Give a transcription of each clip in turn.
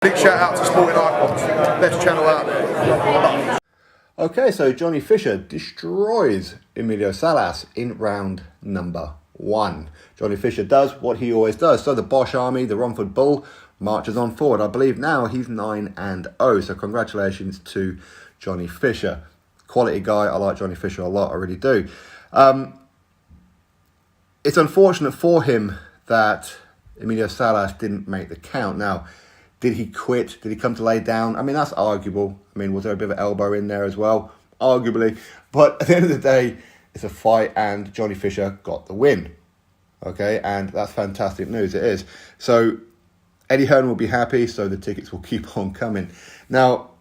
Big shout out to Sporting Icons, best channel out there. Okay, so Johnny Fisher destroys Emelio Salas in round number 1. Johnny Fisher does what he always does. So the Bosch Army, the Romford Bull, marches on forward. I believe now he's 9-0. So congratulations to Johnny Fisher. Quality guy. I like Johnny Fisher a lot. I really do. It's unfortunate for him that Emelio Salas didn't make the count. Now, did he quit? Did he come to lay down? I mean, that's arguable. I mean, was there a bit of an elbow in there as well? Arguably. But at the end of the day, it's a fight and Johnny Fisher got the win. Okay, and that's fantastic news. It is. So Eddie Hearn will be happy, so the tickets will keep on coming. Now,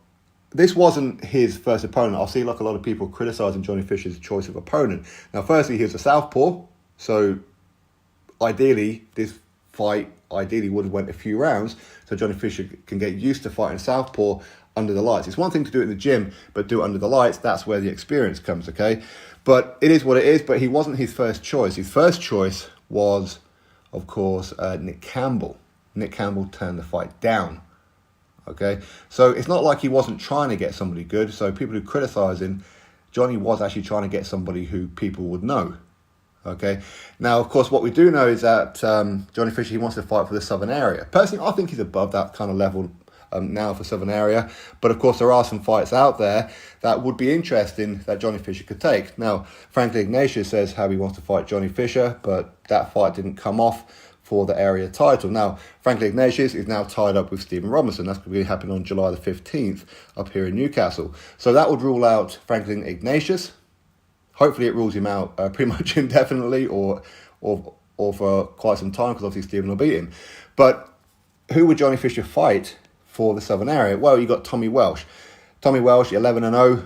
this wasn't his first opponent. I see like a lot of people criticising Johnny Fisher's choice of opponent. Now, firstly, he was a southpaw. So ideally, this fight would have went a few rounds so Johnny Fisher can get used to fighting southpaw under the lights. It's one thing to do it in the gym, but do it under the lights, that's where the experience comes, okay? But it is what it is, but he wasn't his first choice. His first choice was, of course, Nick Campbell. Nick Campbell turned the fight down, okay? So it's not like he wasn't trying to get somebody good. So people who criticise him, Johnny was actually trying to get somebody who people would know. Okay. Now, of course, what we do know is that Johnny Fisher, he wants to fight for the Southern area. Personally, I think he's above that kind of level now for Southern area. But, of course, there are some fights out there that would be interesting that Johnny Fisher could take. Now, Franklin Ignatius says how he wants to fight Johnny Fisher, but that fight didn't come off for the area title. Now, Franklin Ignatius is now tied up with Stephen Robinson. That's going to be happening on July the 15th up here in Newcastle. So that would rule out Franklin Ignatius. Hopefully it rules him out pretty much indefinitely or for quite some time, because obviously Stephen will beat him. But who would Johnny Fisher fight for the Southern area? Well, you got Tommy Welsh. Tommy Welsh, 11-0.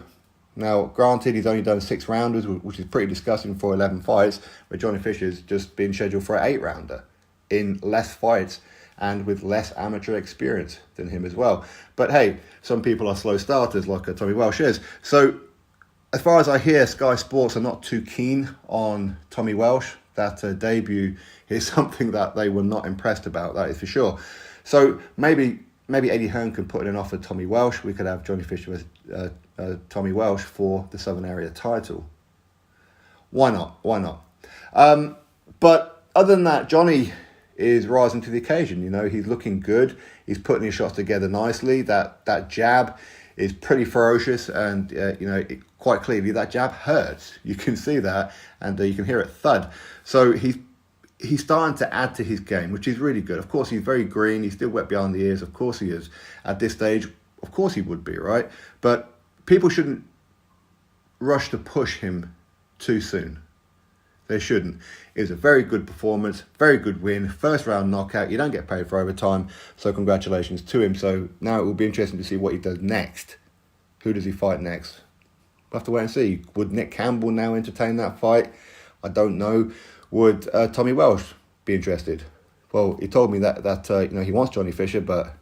Now, granted, he's only done 6 rounders, which is pretty disgusting for 11 fights, but Johnny Fisher's just been scheduled for an 8-rounder in less fights and with less amateur experience than him as well. But hey, some people are slow starters like Tommy Welsh is. So, as far as I hear, Sky Sports are not too keen on Tommy Welsh. That debut is something that they were not impressed about, that is for sure. So maybe Eddie Hearn could put in an offer to Tommy Welsh. We could have Johnny Fisher as Tommy Welsh for the Southern Area title. Why not? Why not? But other than that, Johnny is rising to the occasion. You know, he's looking good. He's putting his shots together nicely. That jab is pretty ferocious, and quite clearly that jab hurts. You can see that, and you can hear it thud. So he's starting to add to his game, which is really good. Of course, he's very green. He's still wet behind the ears. Of course he is. At this stage, of course he would be, right? But people shouldn't rush to push him too soon. They shouldn't. It was a very good performance, very good win, first round knockout. You don't get paid for overtime, so congratulations to him. So now it will be interesting to see what he does next. Who does he fight next? We'll have to wait and see. Would Nick Campbell now entertain that fight? I don't know. Would Tommy Welsh be interested? Well, he told me that he wants Johnny Fisher, but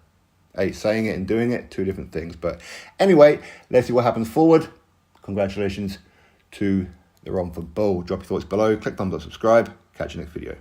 hey, saying it and doing it, 2 different things. But anyway, let's see what happens forward. Congratulations to the Romford Bull. Drop your thoughts below. Click thumbs up, subscribe. Catch you next video.